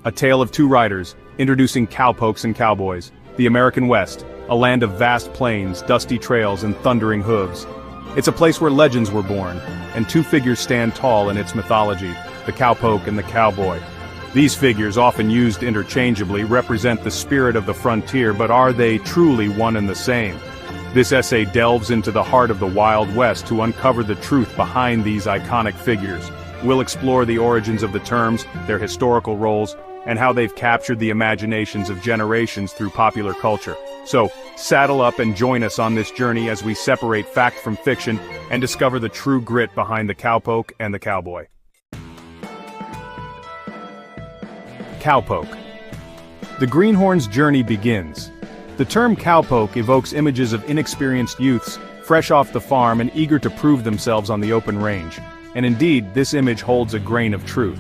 A tale of two riders, introducing cowpokes and cowboys. The American West, a land of vast plains, dusty trails, and thundering hooves. It's a place where legends were born, and two figures stand tall in its mythology, the cowpoke and the cowboy. These figures, often used interchangeably, represent the spirit of the frontier, but are they truly one and the same? This essay delves into the heart of the Wild West to uncover the truth behind these iconic figures. We'll explore the origins of the terms, their historical roles, and how they've captured the imaginations of generations through popular culture. So, saddle up and join us on this journey as we separate fact from fiction and discover the true grit behind the cowpoke and the cowboy. Cowpoke. The greenhorn's journey begins. The term cowpoke evokes images of inexperienced youths, fresh off the farm and eager to prove themselves on the open range. And indeed, this image holds a grain of truth.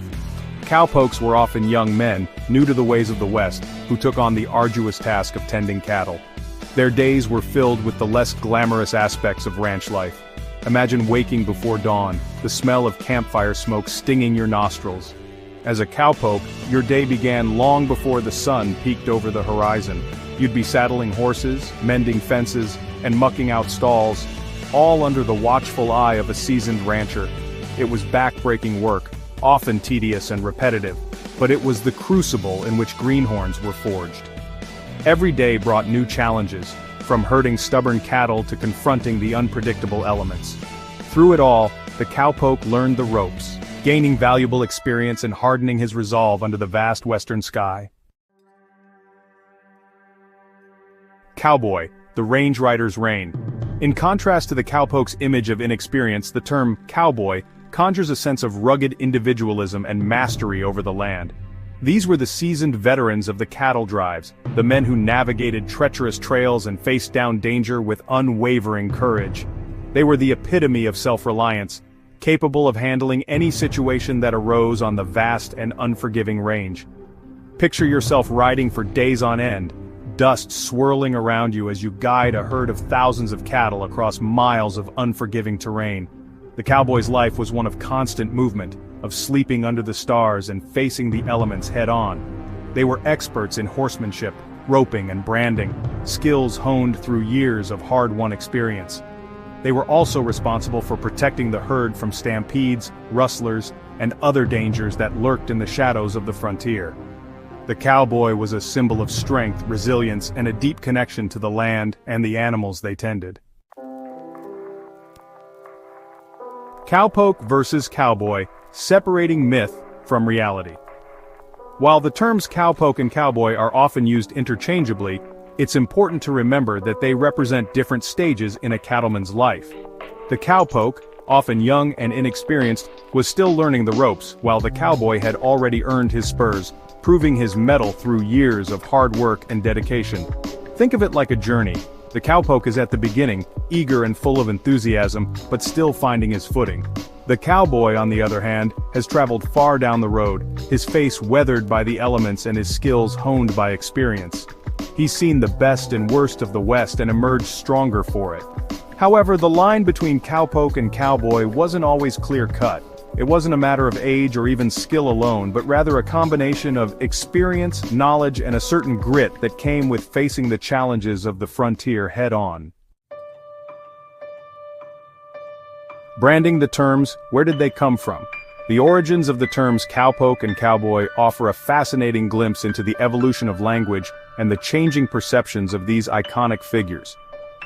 Cowpokes were often young men, new to the ways of the West, who took on the arduous task of tending cattle. Their days were filled with the less glamorous aspects of ranch life. Imagine waking before dawn, the smell of campfire smoke stinging your nostrils. As a cowpoke, your day began long before the sun peeked over the horizon. You'd be saddling horses, mending fences, and mucking out stalls, all under the watchful eye of a seasoned rancher. It was back-breaking work, often tedious and repetitive, but it was the crucible in which greenhorns were forged. Every day brought new challenges, from herding stubborn cattle to confronting the unpredictable elements. Through it all, the cowpoke learned the ropes, gaining valuable experience and hardening his resolve under the vast western sky. Cowboy, the range rider's reign. In contrast to the cowpoke's image of inexperience, the term cowboy conjures a sense of rugged individualism and mastery over the land. These were the seasoned veterans of the cattle drives, the men who navigated treacherous trails and faced down danger with unwavering courage. They were the epitome of self-reliance, capable of handling any situation that arose on the vast and unforgiving range. Picture yourself riding for days on end, dust swirling around you as you guide a herd of thousands of cattle across miles of unforgiving terrain. The cowboy's life was one of constant movement, of sleeping under the stars and facing the elements head-on. They were experts in horsemanship, roping and branding, skills honed through years of hard-won experience. They were also responsible for protecting the herd from stampedes, rustlers, and other dangers that lurked in the shadows of the frontier. The cowboy was a symbol of strength, resilience, and a deep connection to the land and the animals they tended. Cowpoke versus cowboy, separating myth from reality. While the terms cowpoke and cowboy are often used interchangeably, it's important to remember that they represent different stages in a cattleman's life. The cowpoke, often young and inexperienced, was still learning the ropes, while the cowboy had already earned his spurs, proving his mettle through years of hard work and dedication. Think of it like a journey. The cowpoke is at the beginning, eager and full of enthusiasm, but still finding his footing. The cowboy, on the other hand, has traveled far down the road, his face weathered by the elements and his skills honed by experience. He's seen the best and worst of the West and emerged stronger for it. However, the line between cowpoke and cowboy wasn't always clear-cut. It wasn't a matter of age or even skill alone, but rather a combination of experience, knowledge, and a certain grit that came with facing the challenges of the frontier head-on. Branding the terms, where did they come from? The origins of the terms cowpoke and cowboy offer a fascinating glimpse into the evolution of language and the changing perceptions of these iconic figures.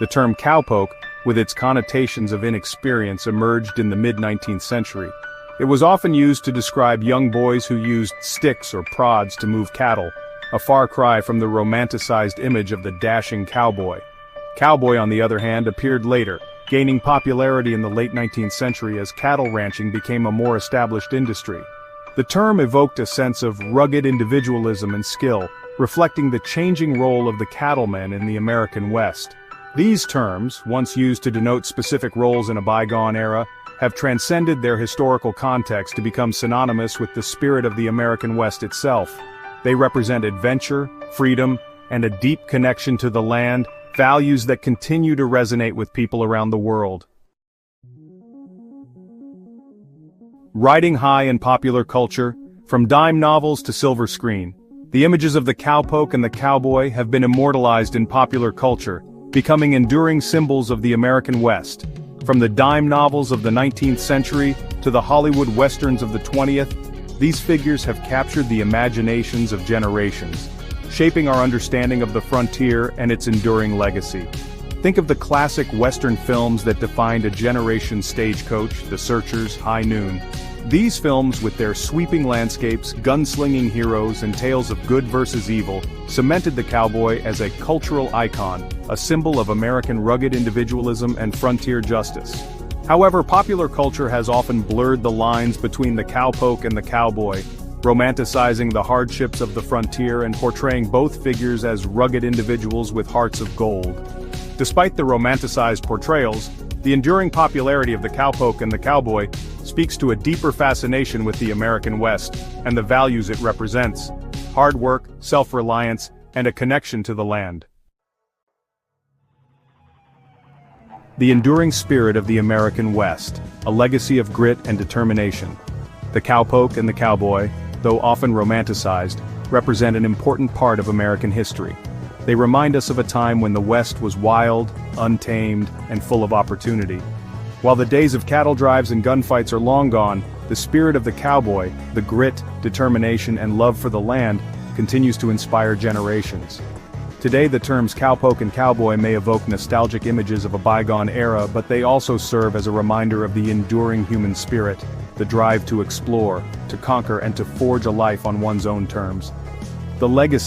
The term cowpoke, with its connotations of inexperience, emerged in the mid-19th century. It was often used to describe young boys who used sticks or prods to move cattle, a far cry from the romanticized image of the dashing cowboy. Cowboy, on the other hand, appeared later, gaining popularity in the late 19th century as cattle ranching became a more established industry. The term evoked a sense of rugged individualism and skill, reflecting the changing role of the cattleman in the American West. These terms, once used to denote specific roles in a bygone era, have transcended their historical context to become synonymous with the spirit of the American West itself. They represent adventure, freedom, and a deep connection to the land, values that continue to resonate with people around the world. Riding high in popular culture, From dime novels to silver screen, the images of the cowpoke and the cowboy have been immortalized in popular culture, becoming enduring symbols of the American West. From the dime novels of the 19th century to the Hollywood westerns of the 20th, these figures have captured the imaginations of generations, shaping our understanding of the frontier and its enduring legacy. Think of the classic Western films that defined a generation's: Stagecoach, The Searchers, High Noon. These films, with their sweeping landscapes, gunslinging heroes, and tales of good versus evil, cemented the cowboy as a cultural icon, a symbol of American rugged individualism and frontier justice. However, popular culture has often blurred the lines between the cowpoke and the cowboy, romanticizing the hardships of the frontier and portraying both figures as rugged individuals with hearts of gold. Despite the romanticized portrayals, the enduring popularity of the cowpoke and the cowboy speaks to a deeper fascination with the American West and the values it represents: hard work, self-reliance, and a connection to the land. The enduring spirit of the American West, a legacy of grit and determination. The cowpoke and the cowboy, though often romanticized, represent an important part of American history. They remind us of a time when the West was wild, untamed, and full of opportunity. While the days of cattle drives and gunfights are long gone, the spirit of the cowboy, the grit, determination, and love for the land, continues to inspire generations. Today, the terms cowpoke and cowboy may evoke nostalgic images of a bygone era, but they also serve as a reminder of the enduring human spirit, the drive to explore, to conquer, and to forge a life on one's own terms. The legacy